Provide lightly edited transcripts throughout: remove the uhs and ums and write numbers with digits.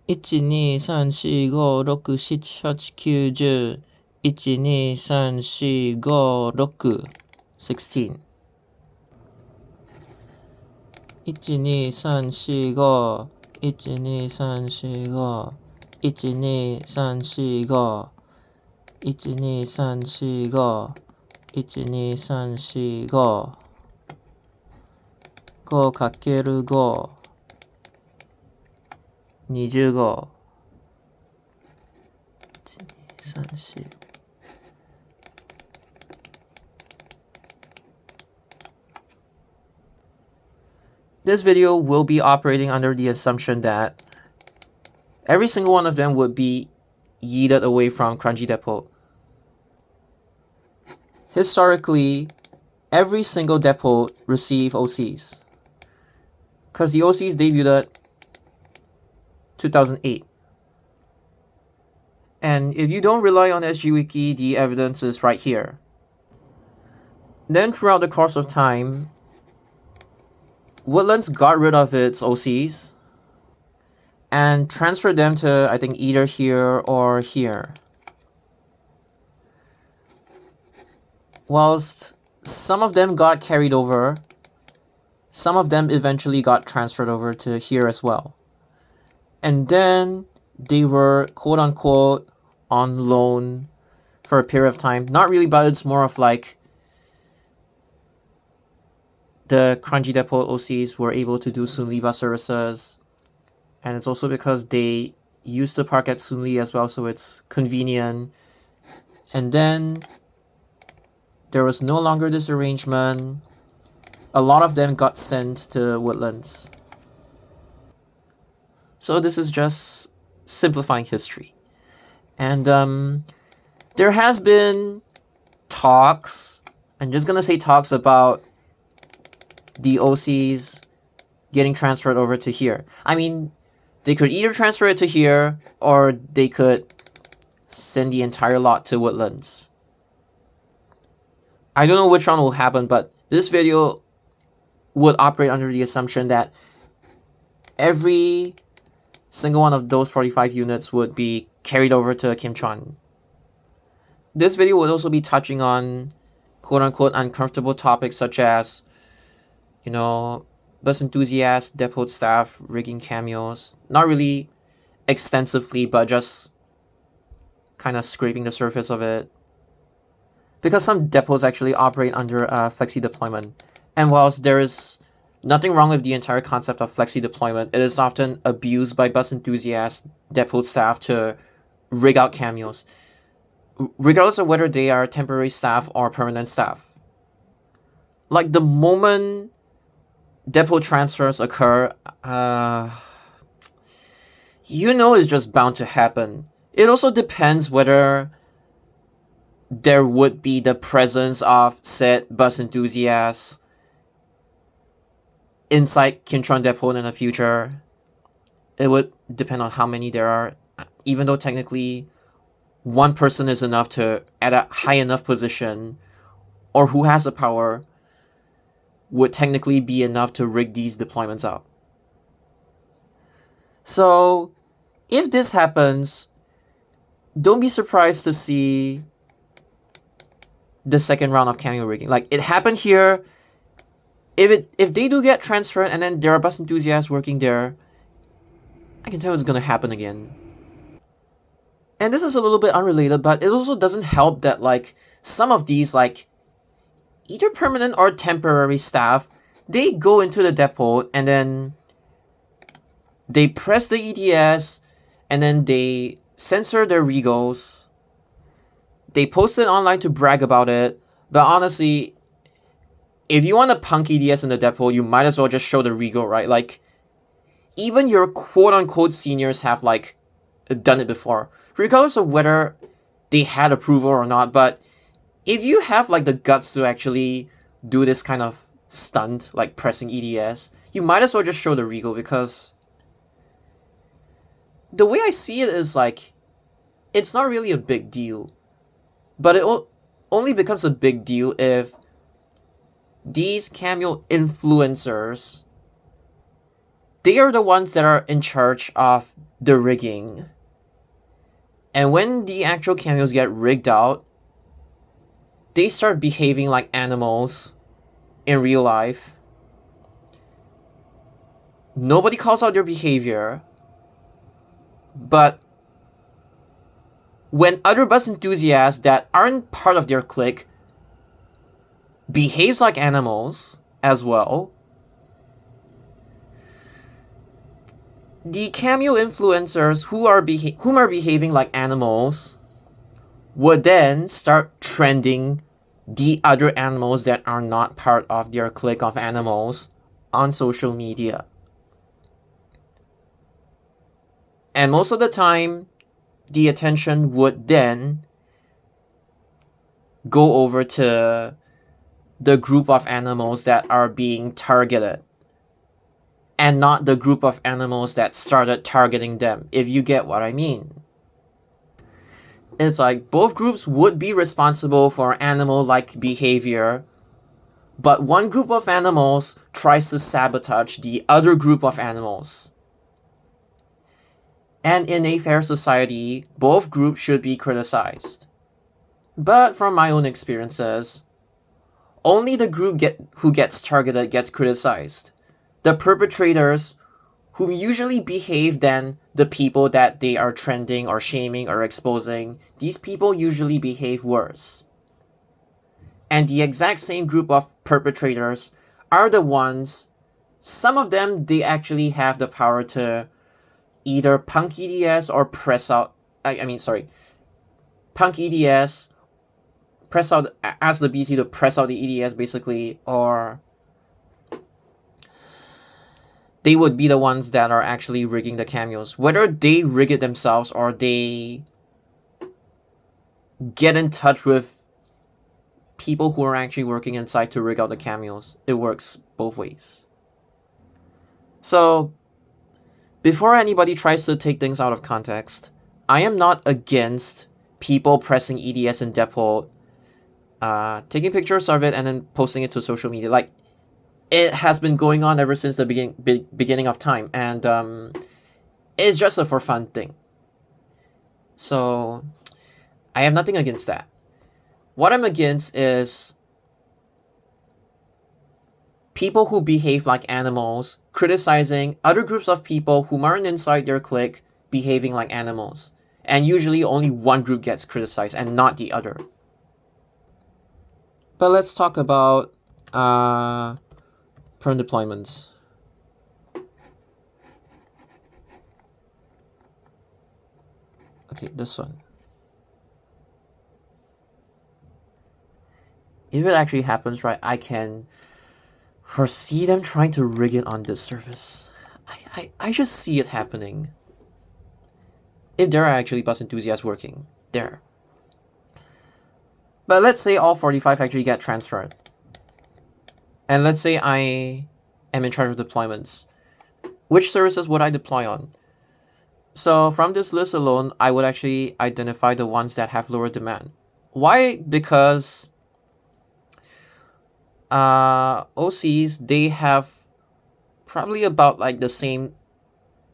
12345678910 1234556 16 12345 12345 12345 12345 12345 5×5 25 12345 This video will be operating under the assumption that every single one of them would be yeeted away from Crunchy Depot. Historically, every single depot received OCs, because the OCs debuted 2008. And if you don't rely on SGWiki, the evidence is right here. Then throughout the course of time, Woodlands got rid of its OCs and transferred them to, I think, either here or here. Whilst some of them got carried over, some of them eventually got transferred over to here as well. And then they were quote-unquote on loan for a period of time. Not really, but it's more of like the Crunchy Depot OCs were able to do Soonli bus services. And it's also because they used to park at Soonli as well, so it's convenient. And then there was no longer this arrangement. A lot of them got sent to Woodlands. So this is just simplifying history. And there has been talks, I'm just gonna say talks about the OCs getting transferred over to here. I mean, they could either transfer it to here or they could send the entire lot to Woodlands. I don't know which one will happen, but this video would operate under the assumption that every single one of those 45 units would be carried over to Kim Chuan. This video would also be touching on quote-unquote uncomfortable topics such as, you know, bus enthusiasts, depot staff, rigging cameos. Not really extensively, but just kind of scraping the surface of it. Because some depots actually operate under flexi deployment. And whilst there is nothing wrong with the entire concept of flexi deployment, it is often abused by bus enthusiasts, depot staff to rig out cameos, regardless of whether they are temporary staff or permanent staff. Like the moment depot transfers occur, you know it's just bound to happen. It also depends whether there would be the presence of said bus enthusiasts inside Kim Chuan Depot in the future. It would depend on how many there are, even though technically one person is enough to, at a high enough position, or who has the power, would technically be enough to rig these deployments out. So if this happens, don't be surprised to see the second round of cameo rigging. Like, it happened here. If they do get transferred and then there are bus enthusiasts working there, I can tell it's gonna happen again. And this is a little bit unrelated, but it also doesn't help that, like, some of these, like, either permanent or temporary staff, they go into the depot and then they press the ETS and then they censor their regals. They post it online to brag about it, but honestly, if you want to punk EDS in the depot, you might as well just show the regal, right? Like, even your quote-unquote seniors have, like, done it before, regardless of whether they had approval or not. But if you have, like, the guts to actually do this kind of stunt, like pressing EDS, you might as well just show the regal, because the way I see it is, like, it's not really a big deal. But it only becomes a big deal if these cameo influencers they are the ones that are in charge of the rigging. And when the actual cameos get rigged out, they start behaving like animals in real life. Nobody calls out their behavior, but when other bus enthusiasts that aren't part of their clique behaves like animals as well, the cameo influencers whom are behaving like animals would then start trending the other animals that are not part of their clique of animals on social media. And most of the time, the attention would then go over to the group of animals that are being targeted, and not the group of animals that started targeting them, if you get what I mean. It's like both groups would be responsible for animal-like behavior, but one group of animals tries to sabotage the other group of animals. And in a fair society, both groups should be criticized. But from my own experiences, only the group who gets targeted gets criticized. The perpetrators, who usually behave than the people that they are trending or shaming or exposing, these people usually behave worse. And the exact same group of perpetrators are the ones, some of them, they actually have the power to either punk EDS or press out, punk EDS, press out, ask the BC to press out the EDS basically, or they would be the ones that are actually rigging the cameos. Whether they rig it themselves or they get in touch with people who are actually working inside to rig out the cameos, it works both ways. So, before anybody tries to take things out of context, I am not against people pressing EDS in depot, taking pictures of it and then posting it to social media. Like, it has been going on ever since the beginning of time, and it's just a for fun thing. So, I have nothing against that. What I'm against is people who behave like animals criticizing other groups of people who aren't inside their clique behaving like animals. And usually only one group gets criticized and not the other. But let's talk about perm deployments. Okay, this one. If it actually happens, right, I can foresee them trying to rig it on this surface. I just see it happening. If there are actually bus enthusiasts working there. But let's say all 45 actually get transferred. And let's say I am in charge of deployments. Which services would I deploy on? So from this list alone, I would actually identify the ones that have lower demand. Why? Because OCs, they have probably about like the same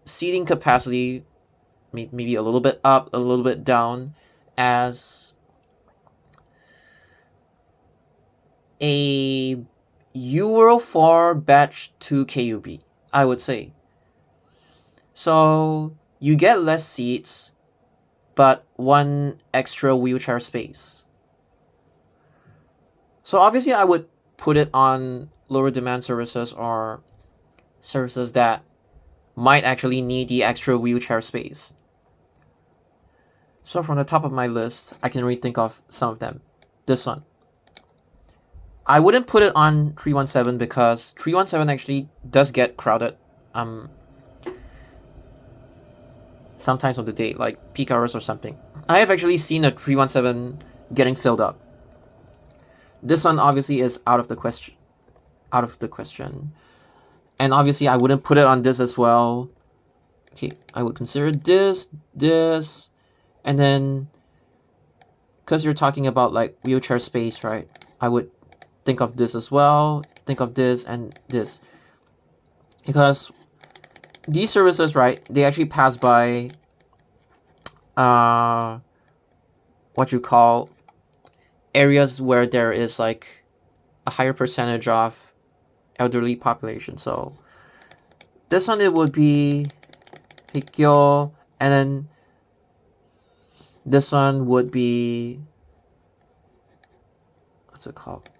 seating capacity, maybe a little bit up, a little bit down, as a Euro 4 batch 2 KUB, I would say. So you get less seats, but one extra wheelchair space. So obviously I would put it on lower demand services or services that might actually need the extra wheelchair space. So from the top of my list, I can really think of some of them. This one. I wouldn't put it on 317 because 317 actually does get crowded sometimes of the day, like peak hours or something. I have actually seen a 317 getting filled up. This one obviously is out of the question. And obviously I wouldn't put it on this as well. Okay, I would consider this, and then because you're talking about like wheelchair space, right? I would think of this as well, think of this and this. Because these services, right, they actually pass by what you call areas where there is like a higher percentage of elderly population. So this one, it would be Hikyo, and then this one would be, what's it called?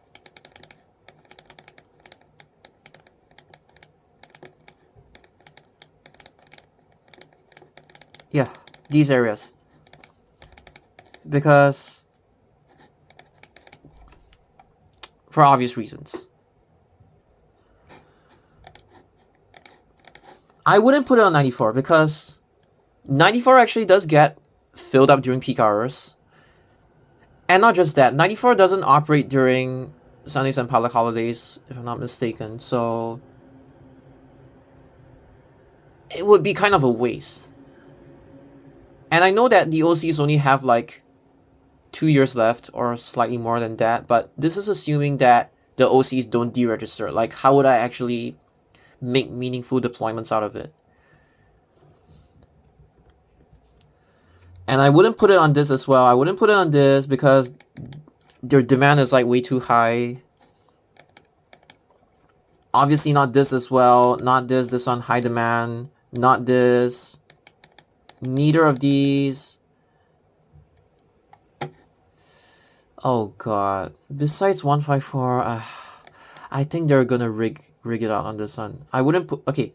Yeah, these areas. Because for obvious reasons. I wouldn't put it on 94 because 94 actually does get filled up during peak hours. And not just that, 94 doesn't operate during Sundays and public holidays, if I'm not mistaken. So it would be kind of a waste. And I know that the OCs only have like 2 years left or slightly more than that, but this is assuming that the OCs don't deregister. Like, how would I actually make meaningful deployments out of it? And I wouldn't put it on this as well. I wouldn't put it on this because their demand is like way too high. Obviously not this as well. Not this on high demand. Not this. Neither of these. Oh god. Besides 154, I think they're gonna rig it out on this one. I wouldn't put, okay.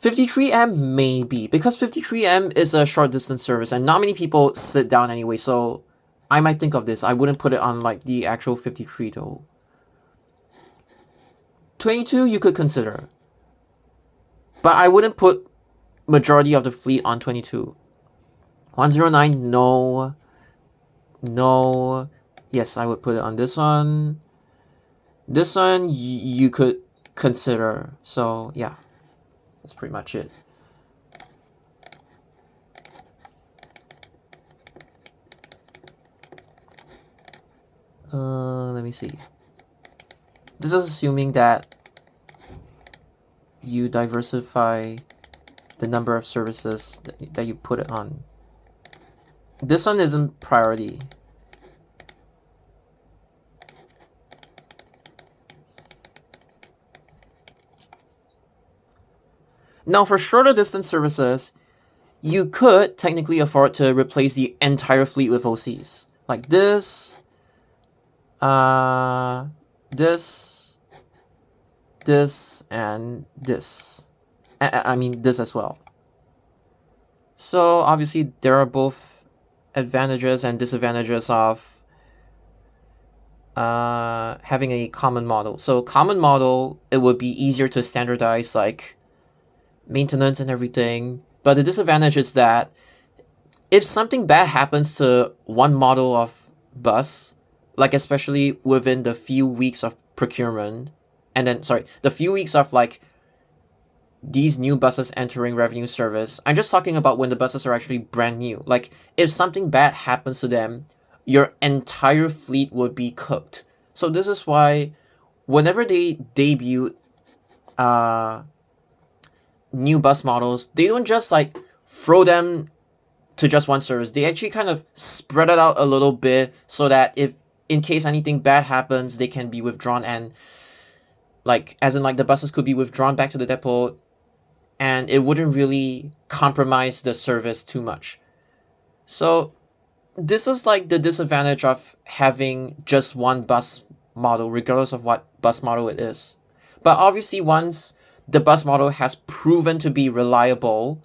53M maybe, because 53M is a short distance service and not many people sit down anyway, so I might think of this. I wouldn't put it on like the actual 53 though. 22 you could consider, but I wouldn't put majority of the fleet on 22. 109, no. No. Yes, I would put it on this one. This one you could consider. So yeah, that's pretty much it. Let me see. This is assuming that you diversify the number of services that you put it on. This one isn't priority. Now, for shorter distance services, you could technically afford to replace the entire fleet with OCs. Like this, this, and this. I mean, this as well. So, obviously, there are both advantages and disadvantages of having a common model. So, common model, it would be easier to standardize, like, maintenance and everything, but the disadvantage is that if something bad happens to one model of bus, like especially within the few weeks of procurement, and then the few weeks of like these new buses entering revenue service, I'm just talking about when the buses are actually brand new. Like if something bad happens to them, your entire fleet would be cooked. So this is why whenever they debut new bus models, they don't just like throw them to just one service. They actually kind of spread it out a little bit so that if in case anything bad happens, they can be withdrawn, and like as in like the buses could be withdrawn back to the depot and it wouldn't really compromise the service too much. So this is like the disadvantage of having just one bus model, regardless of what bus model it is. But obviously once the bus model has proven to be reliable,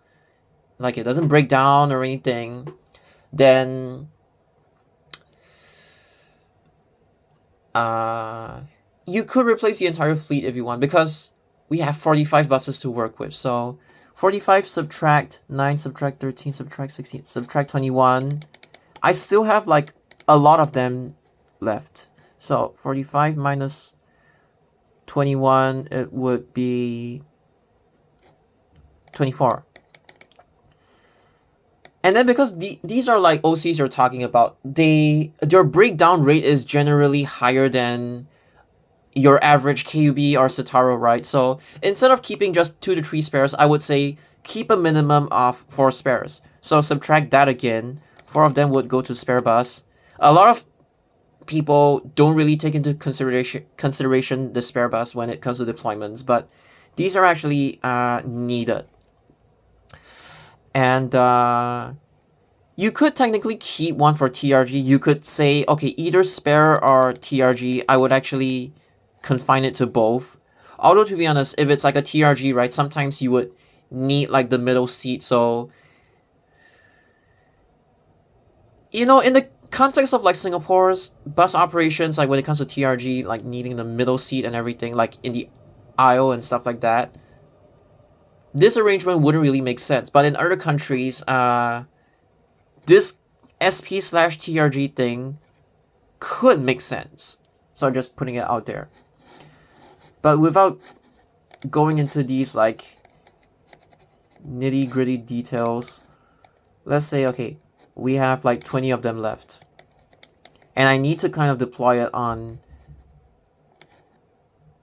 like it doesn't break down or anything, then you could replace the entire fleet if you want, because we have 45 buses to work with. So 45 subtract 9, subtract 13, subtract 16, subtract 21. I still have like a lot of them left. So 45 minus 21, it would be 24. And then because these are like OCs you're talking about, their breakdown rate is generally higher than your average KUB or Citaro, right? So instead of keeping just 2 to 3 spares, I would say keep a minimum of 4 spares. So subtract that again. 4 of them would go to spare bus. A lot of people don't really take into consideration the spare bus when it comes to deployments, but these are actually needed. And you could technically keep one for TRG. You could say, okay, either spare or TRG. I would actually confine it to both. Although, to be honest, if it's like a TRG, right, sometimes you would need like the middle seat. So, you know, in the context of like Singapore's bus operations, like when it comes to TRG, like needing the middle seat and everything, like in the aisle and stuff like that, this arrangement wouldn't really make sense. But in other countries, this SP/TRG thing could make sense. So I'm just putting it out there. But without going into these like nitty-gritty details, let's say, okay, we have like 20 of them left. And I need to kind of deploy it on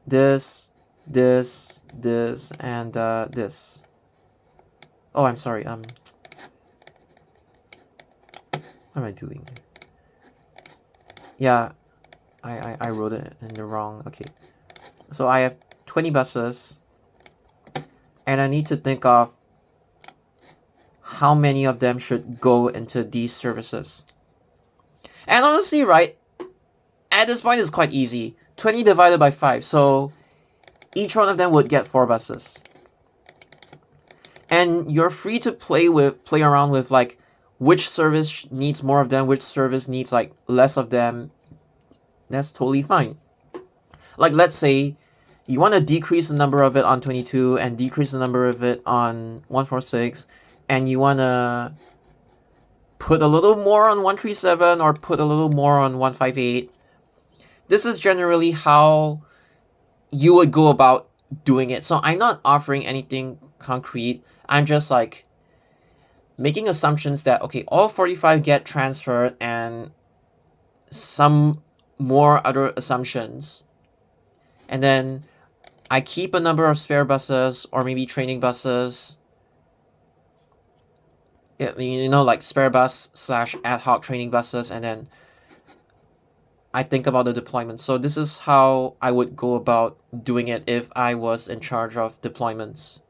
this, this, and this. Oh, I'm sorry. What am I doing? Yeah, I wrote it in the wrong. Okay. So I have 20 buses. And I need to think of how many of them should go into these services. And honestly, right, at this point it's quite easy. 20 divided by 5, so each one of them would get 4 buses. And you're free to play around with like which service needs more of them, which service needs like less of them. That's totally fine. Like let's say you want to decrease the number of it on 22 and decrease the number of it on 146, and you want to put a little more on 137 or put a little more on 158. This is generally how you would go about doing it. So I'm not offering anything concrete. I'm just like making assumptions that, okay, all 45 get transferred and some more other assumptions. And then I keep a number of spare buses or maybe training buses. You know, like spare bus / ad hoc training buses, and then I think about the deployment. So this is how I would go about doing it if I was in charge of deployments.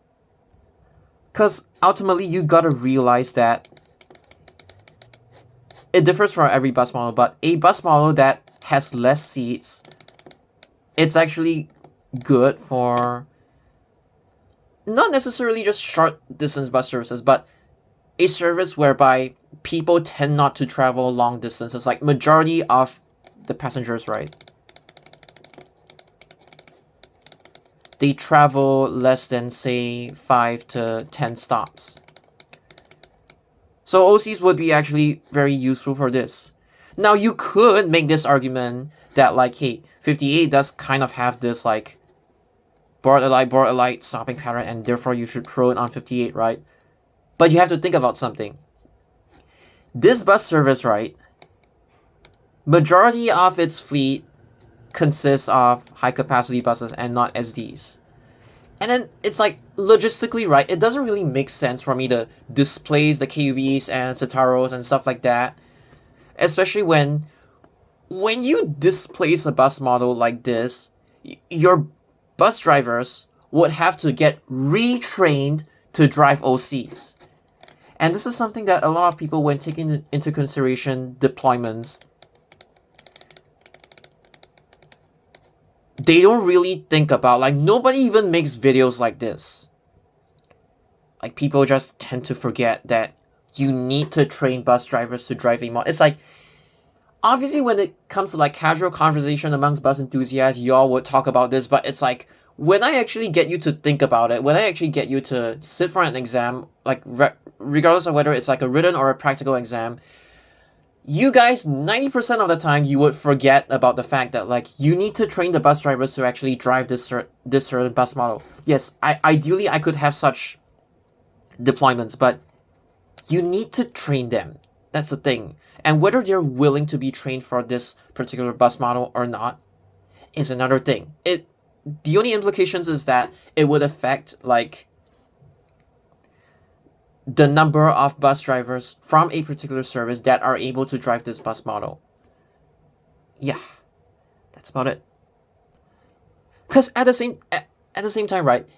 Because ultimately, you gotta realize that it differs for every bus model, but a bus model that has less seats, it's actually good for not necessarily just short distance bus services, but a service whereby people tend not to travel long distances, like majority of the passengers, right? They travel less than, say, 5 to 10 stops. So OCs would be actually very useful for this. Now, you could make this argument that, like, hey, 58 does kind of have this, like, board alight stopping pattern, and therefore you should throw it on 58, right? But you have to think about something. This bus service, right, majority of its fleet consists of high-capacity buses and not SDs. And then it's like, logistically, right, it doesn't really make sense for me to displace the KUBs and Citaros and stuff like that. Especially when you displace a bus model like this, your bus drivers would have to get retrained to drive OCs. And this is something that a lot of people, when taking into consideration deployments, they don't really think about. Like, nobody even makes videos like this. Like, people just tend to forget that you need to train bus drivers to drive a model. It's like, obviously when it comes to like casual conversation amongst bus enthusiasts, y'all would talk about this, but it's like, when I actually get you to think about it, when I actually get you to sit for an exam, like regardless of whether it's like a written or a practical exam, you guys, 90% of the time, you would forget about the fact that like you need to train the bus drivers to actually drive this certain bus model. Yes, ideally I could have such deployments, but you need to train them. That's the thing. And whether they're willing to be trained for this particular bus model or not, is another thing. The only implications is that it would affect like the number of bus drivers from a particular service that are able to drive this bus model. Yeah, that's about it. Because at the same time, right,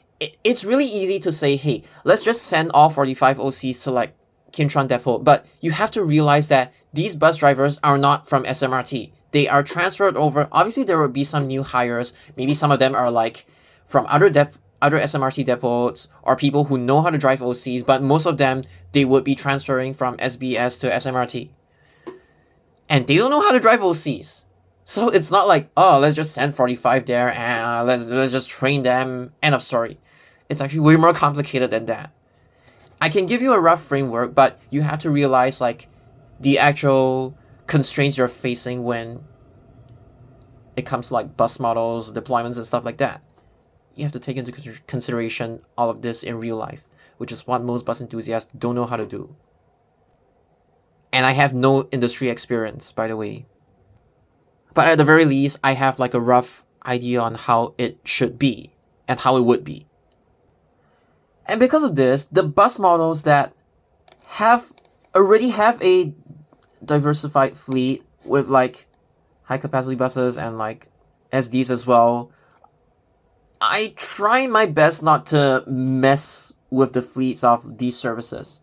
it's really easy to say, hey, let's just send all 45 OCs to like Kim Chuan Depot, but you have to realize that these bus drivers are not from SMRT. They are transferred over. Obviously, there will be some new hires. Maybe some of them are like from other SMRT depots or people who know how to drive OCs, but most of them, they would be transferring from SBS to SMRT. And they don't know how to drive OCs. So it's not like, oh, let's just send 45 there and let's just train them. End of story. It's actually way more complicated than that. I can give you a rough framework, but you have to realize like the actual constraints you're facing when it comes to like bus models, deployments, and stuff like that. You have to take into consideration all of this in real life, which is what most bus enthusiasts don't know how to do. And I have no industry experience, by the way. But at the very least, I have like a rough idea on how it should be and how it would be. And because of this, the bus models that already have a diversified fleet with like high capacity buses and like SDs as well, I try my best not to mess with the fleets of these services.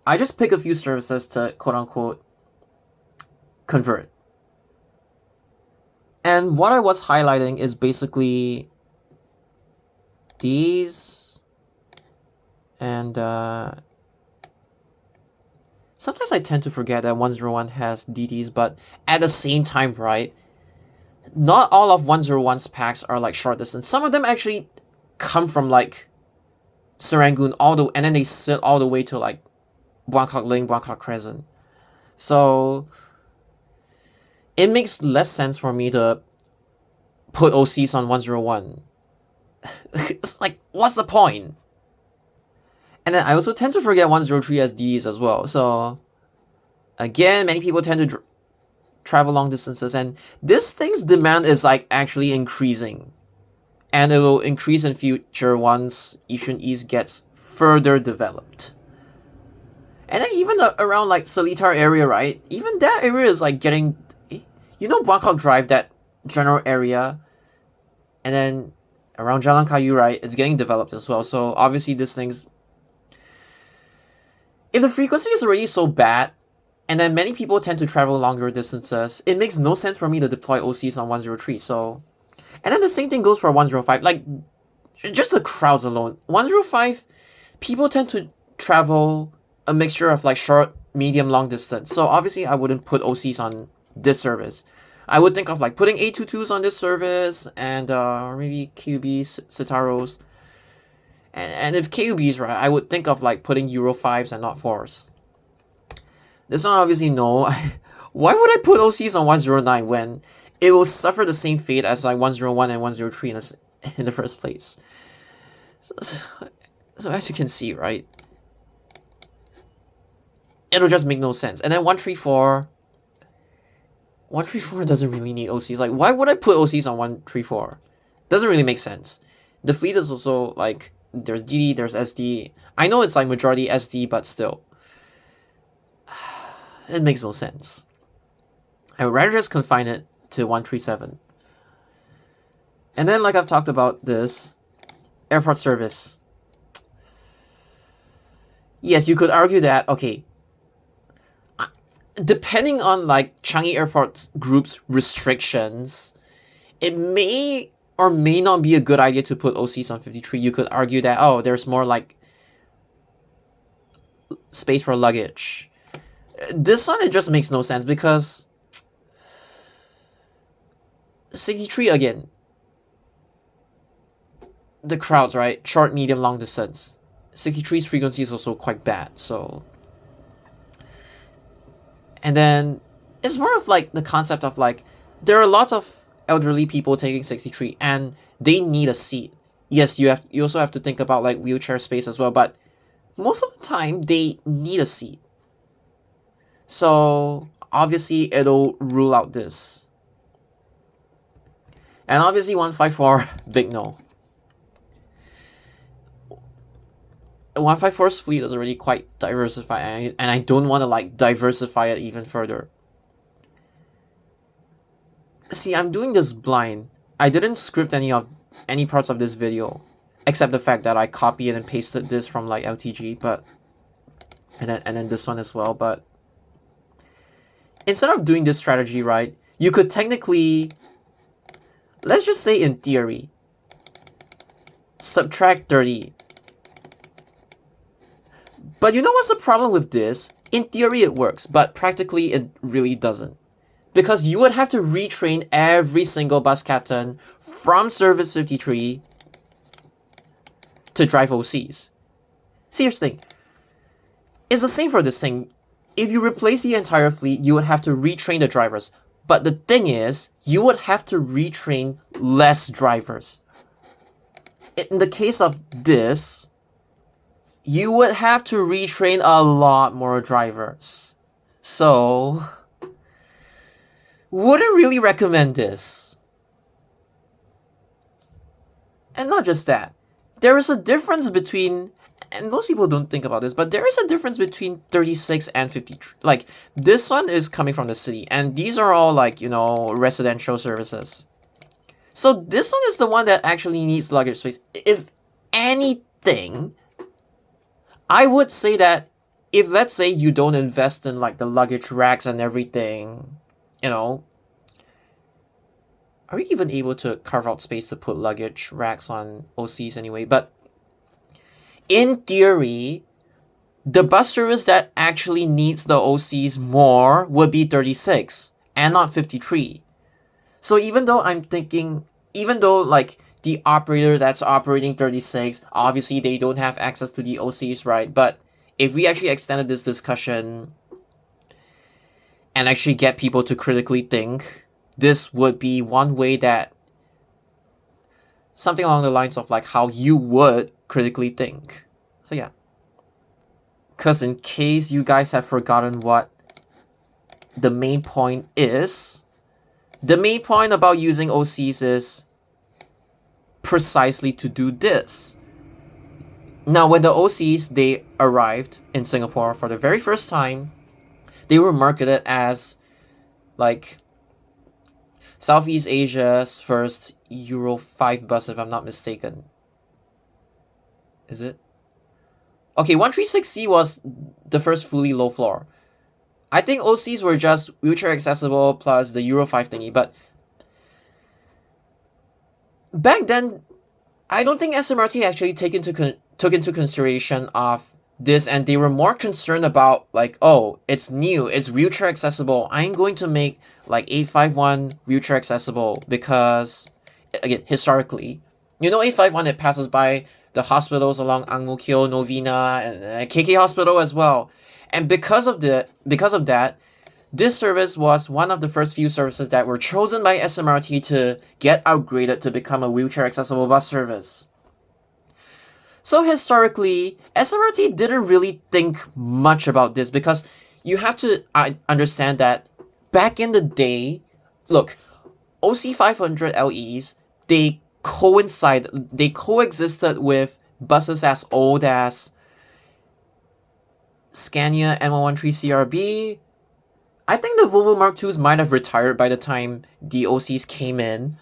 I just pick a few services to quote unquote convert. And what I was highlighting is basically these, and sometimes I tend to forget that 101 has DDs, but at the same time, right, not all of 101's packs are like short distance. Some of them actually come from like Serangoon and then they sit all the way to like Buangkok Link, Buangkok Crescent. So it makes less sense for me to put OCs on 101. It's like, what's the point? And then I also tend to forget 103 SDs as well. So again, many people tend to travel long distances, and this thing's demand is like actually increasing. And it will increase in future once Yishun East gets further developed. And then even around like Seletar area, right? Even that area is like getting, Buangkok Drive, that general area. And then around Jalan Kayu, right? It's getting developed as well. So obviously this thing's, if the frequency is already so bad, and then many people tend to travel longer distances, it makes no sense for me to deploy OCs on 103. So, and then the same thing goes for 105. Like, just the crowds alone. 105, people tend to travel a mixture of like short, medium, long distance. So obviously I wouldn't put OCs on this service. I would think of like putting A22s on this service and maybe KUBs, Citaros. And if KUBs, right, I would think of like putting Euro 5s and not 4s. This one obviously no. Why would I put OCs on 109 when it will suffer the same fate as like 101 and 103 in the first place? So as you can see, right, it'll just make no sense. And then 134 doesn't really need OCs. Like, why would I put OCs on 134? Doesn't really make sense. The fleet is also like, there's DD, there's SD. I know it's like majority SD, but still, it makes no sense. I would rather just confine it to 137. And then, like I've talked about this, airport service. Yes, you could argue that, okay, depending on like Changi Airport Group's restrictions, it may or may not be a good idea to put OCs on 53. You could argue that, oh, there's more like space for luggage. This one, it just makes no sense because 63 again, the crowds, right? Short, medium, long distance. 63's frequency is also quite bad, so. And then it's more of like the concept of like, there are lots of elderly people taking 63 and they need a seat. Yes, you also have to think about like wheelchair space as well, but most of the time they need a seat. So obviously it'll rule out this. And obviously 154, big no. 154's fleet is already quite diversified, and I don't want to like diversify it even further. See, I'm doing this blind. I didn't script any parts of this video, except the fact that I copied and pasted this from like LTG, but and then this one as well. But instead of doing this strategy, right, you could technically, let's just say in theory, subtract 30. But you know what's the problem with this? In theory it works, but practically it really doesn't. Because you would have to retrain every single bus captain from Service 53 to drive OCs. See, here's the thing. It's the same for this thing. If you replace the entire fleet, you would have to retrain the drivers. But the thing is, you would have to retrain less drivers. In the case of this, you would have to retrain a lot more drivers. So, wouldn't really recommend this. And not just that. There is a difference between, and most people don't think about this, but there is a difference between 36 and 53. Like, this one is coming from the city, and these are all like, you know, residential services. So this one is the one that actually needs luggage space. If anything, I would say that if, let's say, you don't invest in like the luggage racks and everything, you know, are we even able to carve out space to put luggage racks on OCs anyway? But in theory, the bus service that actually needs the OCs more would be 36 and not 53. So even though I'm thinking, even though like the operator that's operating 36, obviously they don't have access to the OCs, right? But if we actually extended this discussion and actually get people to critically think, this would be one way that, something along the lines of like how you would critically think. So yeah. Because in case you guys have forgotten what the main point is, the main point about using OCs is precisely to do this. Now, when the OCs, they arrived in Singapore for the very first time, they were marketed as like Southeast Asia's first Euro 5 bus, if I'm not mistaken. Is it? Okay, 136C was the first fully low floor. I think OCs were just wheelchair accessible plus the Euro 5 thingy, but back then, I don't think SMRT actually took into consideration of this, and they were more concerned about like, oh, it's new, it's wheelchair accessible. I'm going to make like 851 wheelchair accessible because, again, historically, you know, 851, it passes by the hospitals along Ang Mo Kio, Novena, and KK Hospital as well. And because of that, this service was one of the first few services that were chosen by SMRT to get upgraded to become a wheelchair accessible bus service. So historically, SMRT didn't really think much about this because you have to understand that back in the day, look, OC500LEs, they coexisted with buses as old as Scania M113CRB. I think the Volvo Mark IIs might have retired by the time the OCs came in,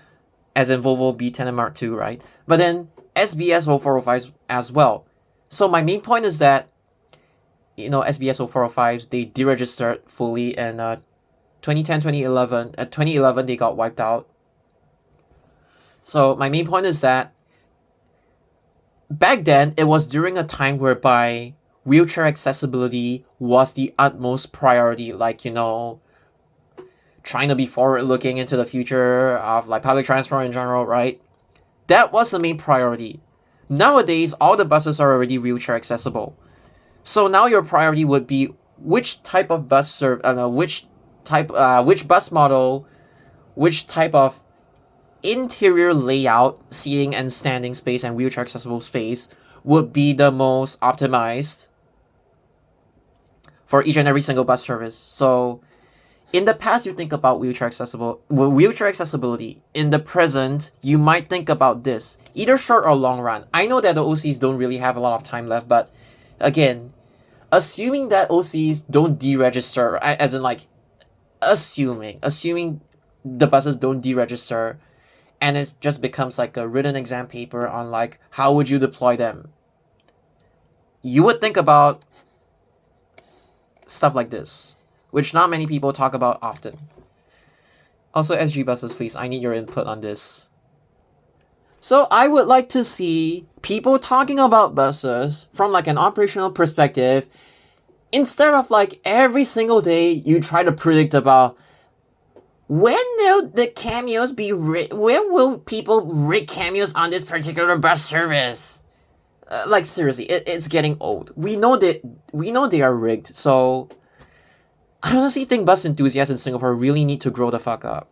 as in Volvo B10 and Mark II, right? But then SBS 0405s as well. So my main point is that, you know, SBS 0405s, they deregistered fully in 2010, 2011. At 2011, they got wiped out. So my main point is that back then, it was during a time whereby wheelchair accessibility was the utmost priority, like, you know, trying to be forward-looking into the future of like public transport in general, right? That was the main priority. Nowadays, all the buses are already wheelchair accessible. So now your priority would be which type of bus which bus model, which type of interior layout, seating and standing space and wheelchair accessible space would be the most optimized for each and every single bus service. So in the past you think about wheelchair accessibility. In the present, you might think about this, either short or long run. I know that the OCs don't really have a lot of time left, but again, assuming that OCs don't deregister, as in like assuming the buses don't deregister, and it just becomes like a written exam paper on like how would you deploy them, you would think about stuff like this, which not many people talk about often. Also, SG buses, please, I need your input on this. So I would like to see people talking about buses from like an operational perspective, instead of like every single day you try to predict about when will the cameos be when will people rig cameos on this particular bus service. Like seriously, it's getting old. We know they are rigged, so I honestly think bus enthusiasts in Singapore really need to grow the fuck up.